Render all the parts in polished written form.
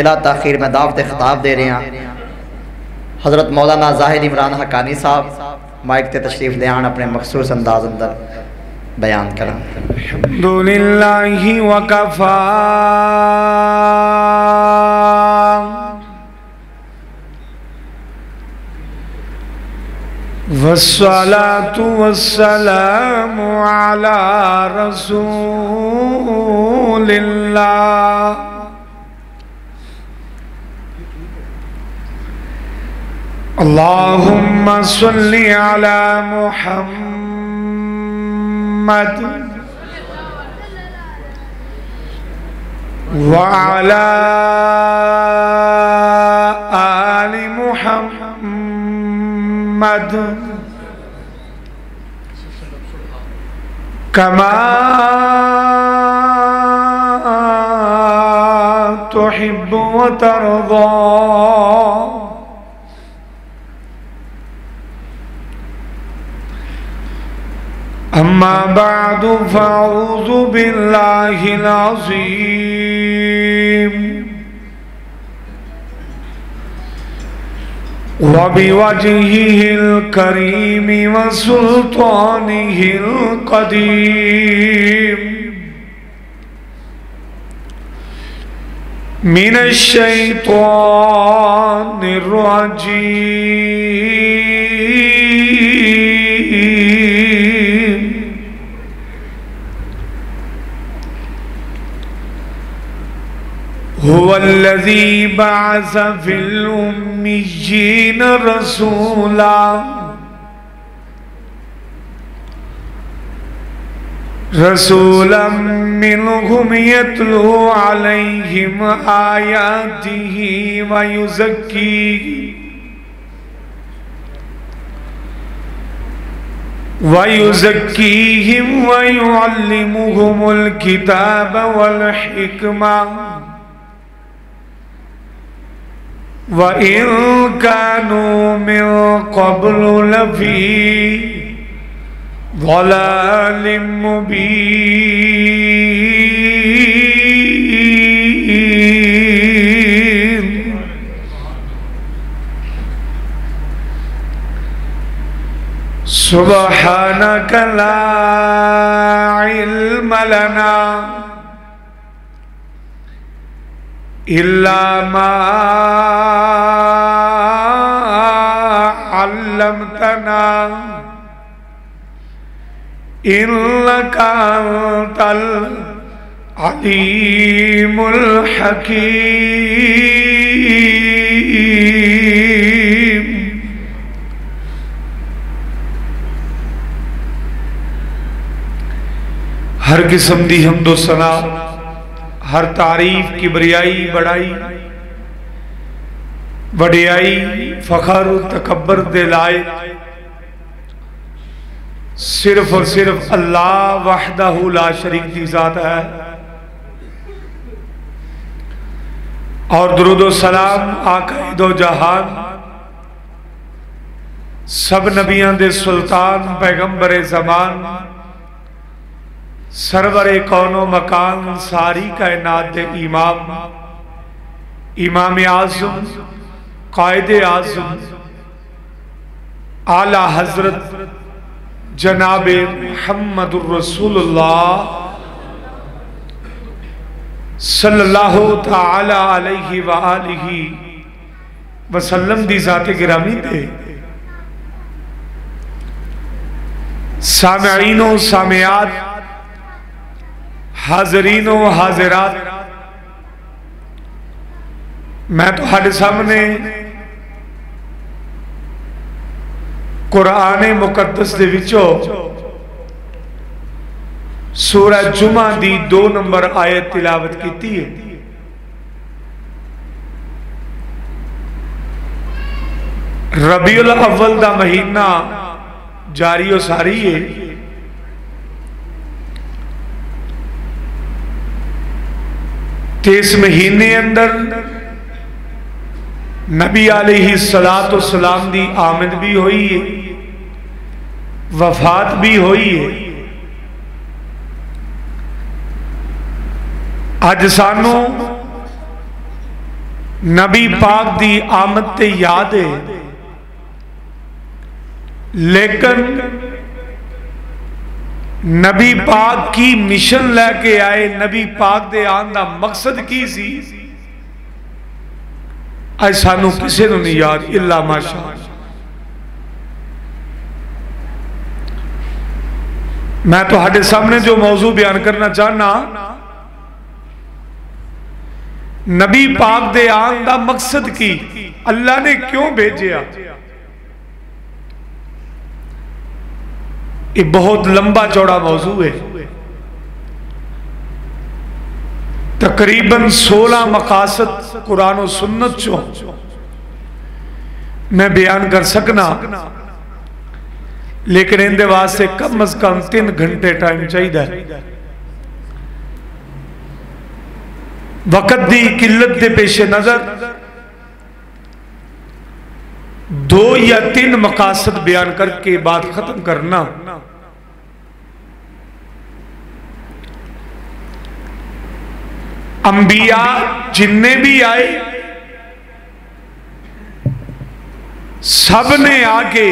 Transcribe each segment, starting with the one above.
بلا تاخیر میں دعوت خطاب دے رہے ہیں حضرت مولانا ظاہر عمران حقانی صاحب مائک تے تشریف لے آن اپنے مخصوص انداز اندر بیان کریں۔ الحمدللہ وکفا والصلاة والسلام على رسول اللہ اللہم صل علی محمد وعلى آل محمد كما تحب وترضى اما بعد فاعوذ باللہ العظیم وبوجهه الكريم وسلطانه القديم من الشيطان الرجيم هو الذي بعث في الأميين رسولا منهم يتلو عليهم آياته ويزكيهم ويعلمهم الكتاب والحكمة وَإِن كَانُوا مِن قَبْلُ لَفِي ضَلَالٍ مُبِينٍ سُبْحَانَكَ لَا عِلْمَ لَنَا إِلَّا مَا علمتنا إنك أنت العليم الحكيم ہر قسم دی حمد و ثنا، ہر تعریف کبریائی بڑائی وڈیائی فخر و تکبر دے لائے صرف اور صرف اللہ وحدہ لا شریک دی ذات ہے، اور درود و سلام آقا دو جہان سب نبیان دے سلطان پیغمبر زمان سرور کون و مکان ساری کائنات دے امام اعظم قائد اعظم اعلی حضرت جناب محمد الرسول اللہ صلی اللہ تعالی علیہ وآلہ وسلم دی ذات گرامی دے سامعین و سامعات، حاضرین و حاضرات، میں تو ہر سامنے قرآن مقدس دے وچو سورہ جمعہ دی 2 نمبر آیت تلاوت کیتی ہے۔ ربیع الاول دا مہینہ جاری و ساری ہے، تے اس مہینے اندر نبی علیہ السلام دی آمد بھی ہوئی ہے، وفات بھی ہوئی ہے۔ اج سانو نبی پاک دی آمد تے یاد ہے، لیکن نبی پاک کی مشن لے کے آئے، نبی پاک دے آن دا مقصد کی سی، ایسا نو کسے نو نہیں یاد الا ماشاء اللہ۔ میں تو ہاڈے سامنے جو موضوع بیان کرنا چاہنا، نبی پاک دے آن دا مقصد کی، اللہ نے کیوں بھیجیا؟ یہ بہت لمبا چوڑا موضوع ہے، تقریباً 16 مقاصد قرآن و سنت چوں میں بیان کر سکنا، لیکن اندے واسطے کم از کم 3 گھنٹے ٹائم چاہیے۔ وقت دی قلت دے پیش نظر 2 یا 3 مقاصد بیان کر کے بات ختم کرنا۔ انبیاء جننے بھی آئے سب نے آگے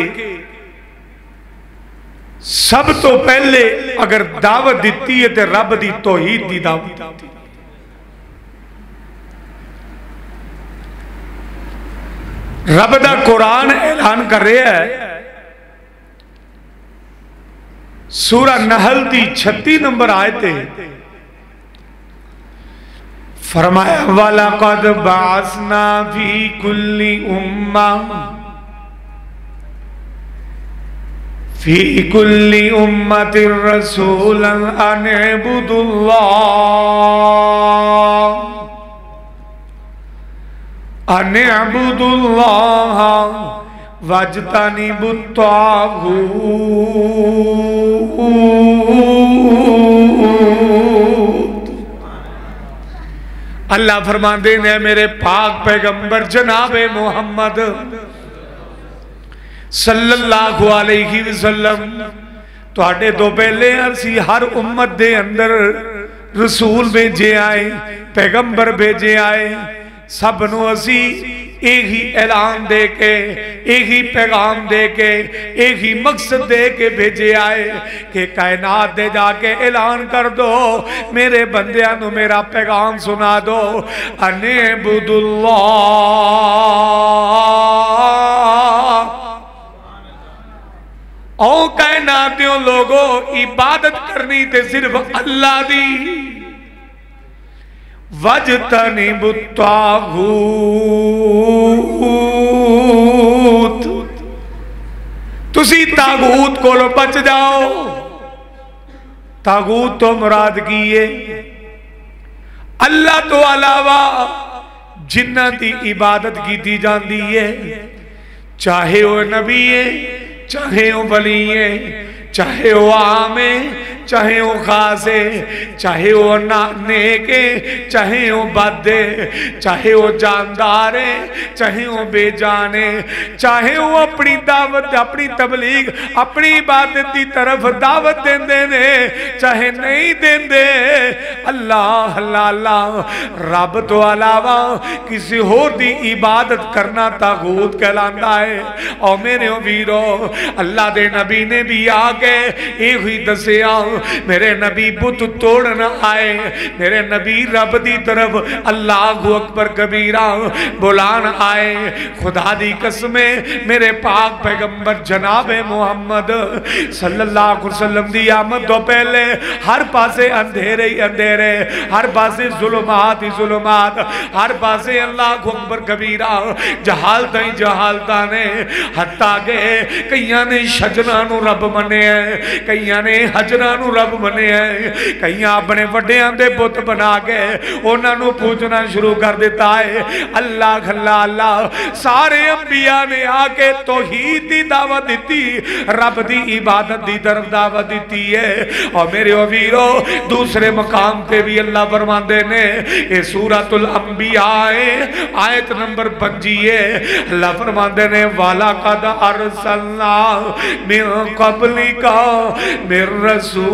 سب تو پہلے اگر دعوت دیتی ہے تو رب دی توحید دی دعوت دیتی ہے۔ رب دا قرآن اعلان کر رہا ہے، سورہ نحل دی 36 نمبر آیت ہے، فرمایا وَلَقَدْ بَعَثْنَا فِي كُلِّ أُمَّةٍ فِي كُلِّ أُمَّةٍ رَسُولًا أَنِ اعْبُدُوا اللَّهَ وَاجْتَنِبُوا الطَّاغُوتَ۔ اللہ فرماندے نے میرے پاک پیغمبر جناب محمد صلی اللہ علیہ وسلم، تو آٹے دو پہلے اسی ہر امت دے اندر رسول بھیجے آئے، پیغمبر بھیجے آئے، سب نو اسی ایک ہی اعلان دے کے، ایک ہی پیغام دے کے، ایک ہی مقصد دے کے بھیجے آئے کہ کائنات دے جا کے اعلان کر دو، میرے بندیاں نو میرا پیغام سنا دو، ان اعبدوا اللہ، او کائناتیوں لوگوں عبادت کرنی تے صرف اللہ دی، وَاجْتَنِبُوا الطَّاغُوتَ، تسی تاغوت کو لو بچ جاؤ۔ تاغوت تو مراد کیے اللہ تو علاوہ جنہ دی عبادت کی دی جان دیئے، چاہے وہ نبی ہے، چاہے وہ ولی ہے، چاہے وہ عام ہے، چاہے وہ خاص ہے، چاہے وہ نیک ہے، چاہے وہ بد ہے، چاہے وہ جاندار ہے، چاہے وہ بے جان ہے، چاہے وہ اپنی دعوت، اپنی تبلیغ، اپنی عبادت دی طرف دعوت دین دے، چاہے نہیں دین دے، اللہ اللہ اللہ، رب تو علاوہ کسی ہور دی عبادت کرنا تاغوت کہلاندا ہے۔ اور میرے ویرو، اللہ دے نبی نے بھی آگے ایک ہی دسیا، میرے نبی بت توڑنا آئے، میرے نبی رب دی طرف اللہ اکبر کبیرہ بلان آئے۔ خدا دی قسمیں میرے پاک پیغمبر جناب محمد صلی اللہ علیہ وسلم دی آمد تو پہلے ہر پاسے اندھیرے ہی اندھیرے، ہر پاسے ظلمات ہی ظلمات، ہر پاسے اللہ اکبر کبیرہ، جہالتہ ہی جہالتہ نے، حتیٰ کہ کئیاں نے شجرہ نو رب منے ہیں، کئیاں نے حجرہ نو رب منے ہیں، کئیاں اپنے وڈیاں دے بت بنا کے انہاں نو پوچھنا شروع کر دیتا ہے۔ اللہ اللہ اللہ، سارے انبیاء نے آکے توحید دی دعوت دیتی، رب دی عبادت دی طرف دعوت دیتی ہے۔ اور میرے ویرو، دوسرے مقام تے بھی اللہ فرماندے نے، یہ سورۃ الانبیاء آیت نمبر 25 ہے، اللہ فرماندے نے وَلَقَدْ أَرْسَلْنَا مِن قَبْلِكَ مِن رَسُولٍ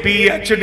PhD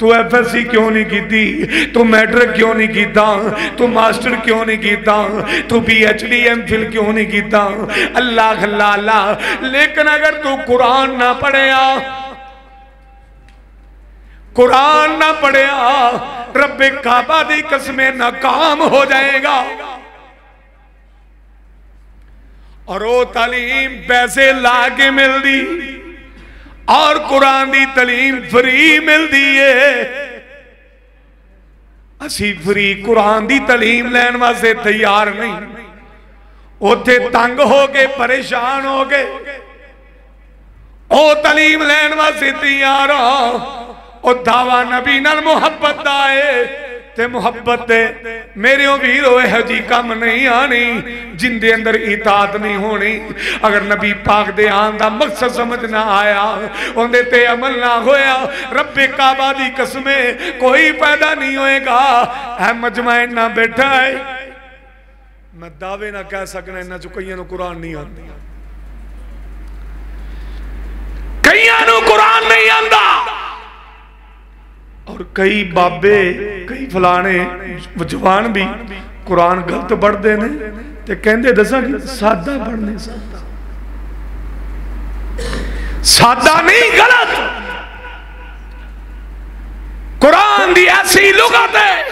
تو FSC کیوں نہیں کیتی, تو میٹرک کیوں نہیں کیتا, تو ماسٹر کیوں نہیں کیتا, تو PhD MPhil کیوں نہیں کیتا. اللہ اللہ, لیکن اگر تو قرآن نہ پڑھیا, قرآن نہ پڑھیا, رب کعبہ دی قسم ناکام ہو جائے گا. اور وہ تعلیم پیسے لا کے مل دی, اور قرآن دی تعلیم فری مل دی ہے. اسی فری قرآن دی تعلیم لین واسے تیار نہیں, اوتھے تنگ ہو کے پریشان ہو کے او تعلیم لین واسے تیار ہو. او دعویٰ نبی نال محبت دائے تے محبت دے میرے ویرو ہے جی کم نہیں آنی جن دے اندر اطاعت نہیں ہونی. اگر نبی پاک دے آن دا مقصد سمجھ نہ آیا, ان دے تے عمل نہ ہویا, رب کعبہ دی قسمیں کوئی پیدا نہیں ہوئے گا. اے مجمعین نہ بیٹھا ہے, میں دعوے نہ کہہ سکنا انہا جو کئیانو قرآن نہیں آندی, کئیانو قرآن نہیں آندہ. اور کئی بابے کئی فلانے جوان بھی قرآن غلط پڑھ دینے تے کہندے دسا کہ سادہ پڑھنے, سادہ نہیں غلط. قرآن دی ایسی لغت ہے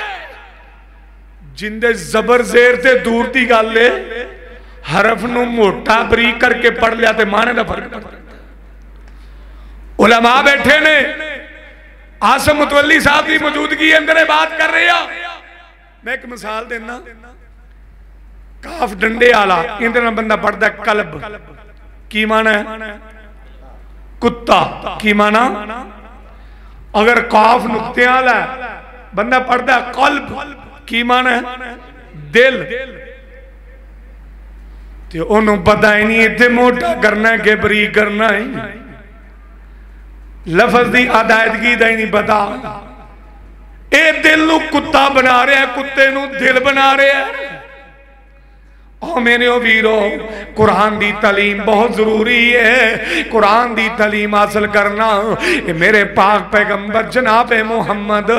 جن دے زبر زیر تے دور دی گل لے, حرف نو موٹا بریک کر کے پڑھ لیا تے مانے نہ فرق پڑھ. علماء بیٹھے نے, آسم متولی صاحب کی موجودگی اندر بات کر رہے ہیں. میں ایک مثال دینا, کاف ڈنڈے آلا اندر بندہ پڑھتا ہے قلب, کی معنی ہے کتا, کی معنی اگر کاف نقطے آلا ہے بندہ پڑھتا ہے قلب, کی معنی ہے دل. تو انہوں پتہ ہی نہیں اتنے موٹا کرنا ہے کہ بریک کرنا ہے, لفظ دی عدائدگی دا ہی نہیں پتا. اے دل نو کتا بنا رہے ہیں, کتے نو دل بنا رہے ہیں. اور میرے ویرو قرآن دی تعلیم بہت ضروری ہے. قرآن دی تعلیم حاصل کرنا میرے پاک پیغمبر جناب محمد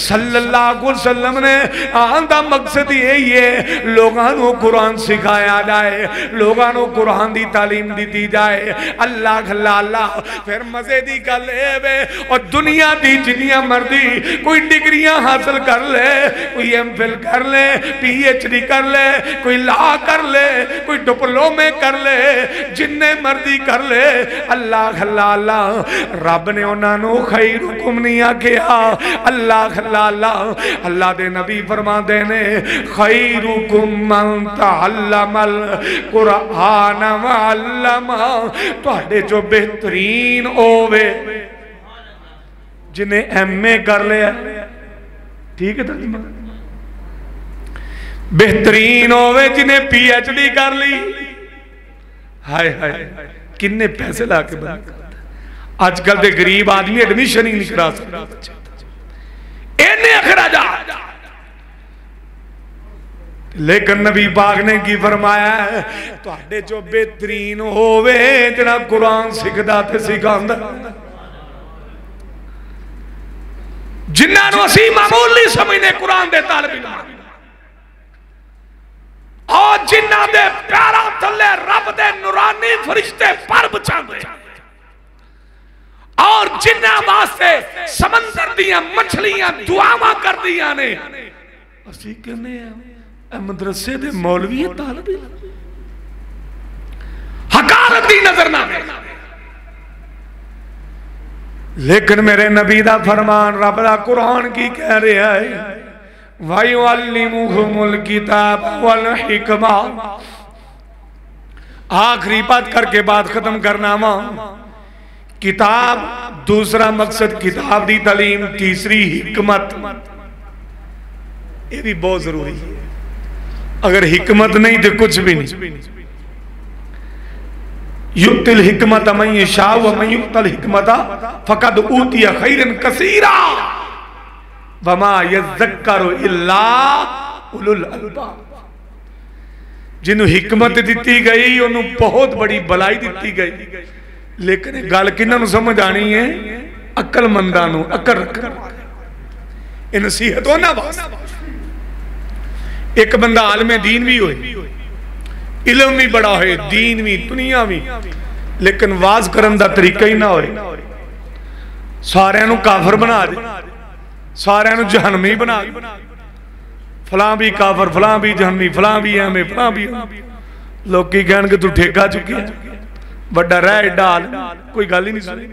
صلی اللہ علیہ وسلم نے آندہ مقصد یہی ہے, لوگانوں قرآن سکھایا جائے, لوگانوں قرآن دی تعلیم دی جائے. اللہ اللہ پھر مزے دی کر لے اور دنیا دی جنیاں مردی کوئی ڈگریاں حاصل کر لے, کوئی MPhil کر لے, PhD کر لے, کوئی لا کر لے, کوئی ڈپلومے کر لے, جننے مردی کر لے. اللہ اللہ رب نے انہاں نو خیرکم نہیں آکھیا. اللہ اللہ اللہ دے نبی فرما دینے خیرکم من تعلم القرآن وعلم, تو اڈے جو بہترین ہووے جنہیں MA کر لے, ٹھیک ہے ترجمہ, بہترین ہوئے جنہیں PhD کر لی. ہائے ہائے کنے پیسے لا کے بنا کرتا. آج کل دے غریب آدمی ایڈمیشن ہی نہیں کرا سکتا, انہیں اخراجات. لیکن نبی پاک نے کی فرمایا ہے تو اڈے جو بہترین ہوئے جنہاں قرآن سکھدا تے سکھاندا, جنہاں نو اسی معمول نہیں سمجھنے قرآن دے طالب علم, اور جنہ دے پیارا تھلے رب دے نورانی فرشتے پر بچاندے, اور جنہ واسطے سمندر دیاں مچھلیاں دعاواں کر دیاں نے. اسی کہنے اے مدرسے دے مولوی طالب حقارت دی نظر نہ دے. لیکن میرے نبی دا فرمان رب دا قرآن کی کہہ رہے ہیں وَيُعَلِّمُهُمُ الْكِتَابَ وَالْحِكْمَةَ. آخری بات کر کے بات ختم کرنا ماں. کتاب دوسرا مقصد کتاب دی تعلیم, تیسری حکمت. یہ بھی بہت ضروری ہے, اگر حکمت نہیں تو کچھ بھی نہیں. یُؤْتِ الْحِکْمَةَ مَنْ یَشَاءُ وَمَنْ یُؤْتَ الْحِکْمَةَ فَقَدْ أُوتِیَ خَیْرًا کَثِیرًا وَمَا يَذَّكَّرُ إِلَّا أُولُو الْأَلْبَابِ. جنہوں حکمت دیتی گئی انہوں بہت بڑی بلائی دیتی گئی, لیکن گال کنہاں نو سمجھ آنی ہے عقل مندانوں, عقل رکھنا. یہ نصیحت ہونا واسطے ایک بندہ عالم دین بھی ہوئے علم بھی بڑا ہوئے دین بھی دنیا بھی لیکن واز کرن دا طریقہ ہی نہ ہوئے سارے انہوں کافر بنا دے سارے انہوں جہنمی بنا دے فلاں بھی کافر فلاں بھی جہنمی فلاں بھی احمے فلاں بھی لوگ کی کہن کہ تو ٹھیکا چکی ہے بڑا رہ ڈال کوئی گالی نہیں سنی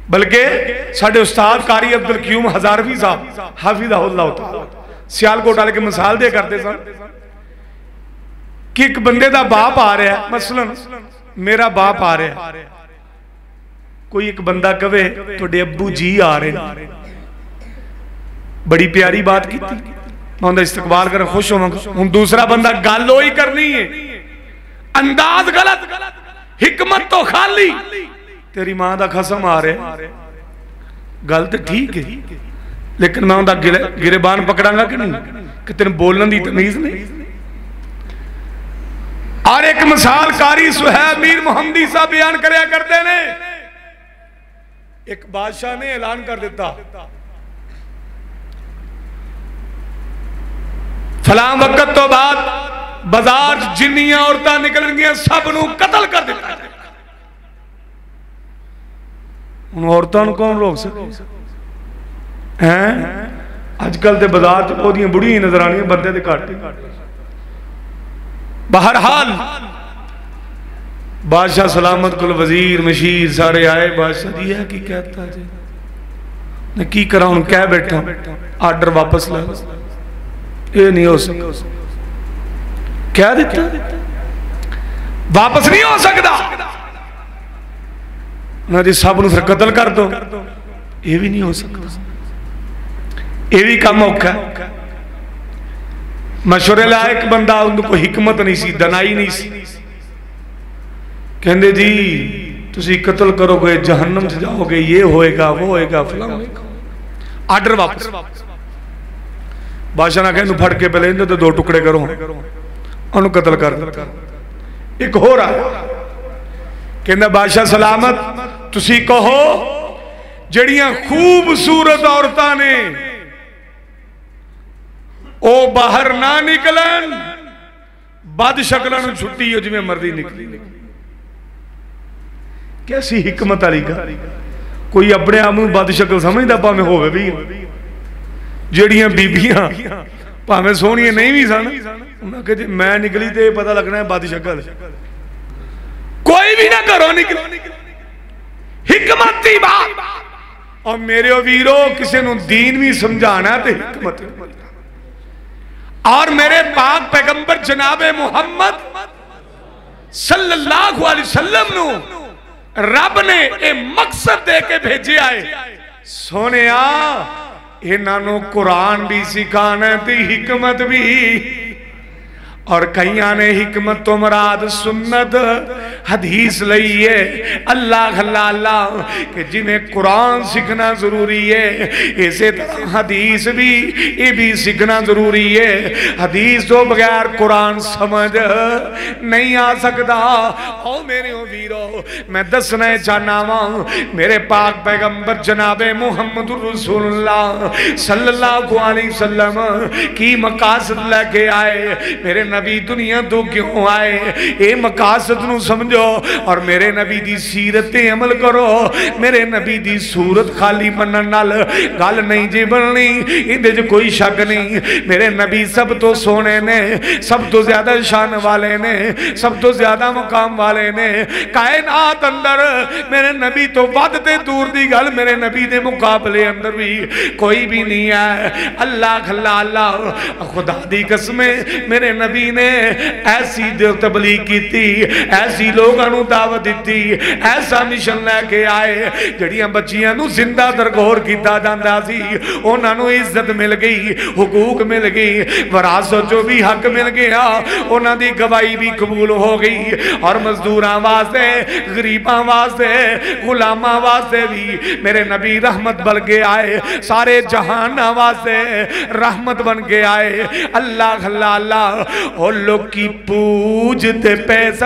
بلکہ ساڑھے استاد قاری عبدالقیوم ہزاروی صاحب حافظہ اللہ تعالیٰ سیال کو ڈالے کے مثال دے کرتے سن کہ ایک بندے دا باپ آ رہا ہے مثلا میرا باپ آ رہا ہے کوئی ایک بندہ کہے تو ڈے ابو جی آ رہے ہیں بڑی پیاری بات کی تھی میں اندھا استقبال کر خوش ہوں ہوں دوسرا بندہ گالو ہی کرنی ہے انداز غلط حکمت تو خالی تیری ماں دا خسم آ رہے غلط ٹھیک ہے لیکن میں اندھا گریبان پکڑاں گا کہ نہیں کہ تیرے بولن دی تمیز نہیں اور ایک مثال قاری سہیب میر محمدی صاحب بیان کریا کرتے نے ایک بادشاہ نے اعلان کر دیتا فلاں وقت تو بعد بازار جنیاں عورتاں نکلن گیا سب نو قتل کر دیتا ان عورتاں نو کون روک سکے آج کل تے بازار چودیاں بڑی ہی نظر آنی ہیں بندے دے کاٹے بہرحال بادشاہ سلامت کل وزیر مشیر سارے آئے بادشاہ دیا کی کہتا جی میں کی کرا ہوں کہہ بیٹھا آرڈر واپس لے یہ نہیں ہو سکتا کیا دیتا واپس نہیں ہو سکتا نہ جی صاحب نے پھر قتل کر دو یہ بھی نہیں ہو سکتا یہ بھی کم موقع ہے مشورے لائے ایک بندہ ان کو حکمت نہیں سی دنائی نہیں سی کہندے جی تسی قتل کرو گے جہنم سے جاؤ گے یہ ہوئے گا وہ ہوئے گا فلاں ہوئے گا آرڈر واپس بادشاہ نہ کہنے پھڑ کے پہلے اندھے دو ٹکڑے کرو انہوں قتل کر ایک ہو رہا ہے کہندہ بادشاہ سلامت تسی کہو جڑیاں خوبصورت عورتاں نے او باہر نہ نکلن بد شکلوں چھٹی ہو جی میں مردی نکلی کیسی حکمت علی کا کوئی اپنے آپ میں بد شکل سمجھتا پا میں ہوئے بھی جڑیاں بیبیاں پا میں سونیاں نہیں بھی سن انہاں کہ میں نکلی تے پتہ لگنا ہے بد شکل کوئی بھی نہ کرو نکل حکمت تھی بات اور میرے ویرو کسی نو دین بھی سمجھانا ہے تے حکمت اور میرے پاک پیغمبر جناب محمد صلی اللہ علیہ وسلم نو رب نے اے مقصد دے کے بھیجے آئے سونے انہوں قرآن بھی سکھانا تھی حکمت بھی اور کئیاں نے حکمت تو مراد سنت حدیث لئیے اللہ اللہ کہ جنہیں قرآن سکھنا ضروری ہے اسے طرح حدیث بھی یہ بھی سکھنا ضروری ہے حدیث تو بغیر قرآن سمجھ نہیں آ سکتا او میرے ویرو میں دسنا چاہنا ہوں میرے پاک پیغمبر جناب محمد رسول اللہ صلی اللہ علیہ وسلم کی مقاصد لے کے آئے میرے نبی دنیا تو کیوں آئے اے مقاصد نو سمجھو اور میرے نبی دی سیرت عمل کرو میرے نبی دی صورت خالی منن نال گل نہیں جی بننی اندے جو کوئی شک نہیں میرے نبی سب تو سونے نے سب تو زیادہ شان والے نے سب تو زیادہ مقام والے نے کائنات اندر میرے نبی تو ودتے دور دی گل میرے نبی دے مقابلے اندر بھی کوئی بھی نہیں ہے اللہ اللہ خدا دی قسمیں میرے نبی نے ایسی تبلیغ کی تھی ایسی لوگاں نو دعوت دیتی ایسا مشن لے کے آئے جڑیاں بچیاں نو زندہ درگور کیتا جاندہ سی انہاں نو عزت مل گئی حقوق مل گئی وراثت جو بھی حق مل گیا انہاں دی گواہی بھی قبول ہو گئی اور مزدوراں واسطے غریباں واسطے غلاماں واسطے بھی میرے نبی رحمت بن کے آئے سارے جہان واسطے رحمت بن کے آئے اللہ اللہ اور لوگ کی پوجتے پیسہ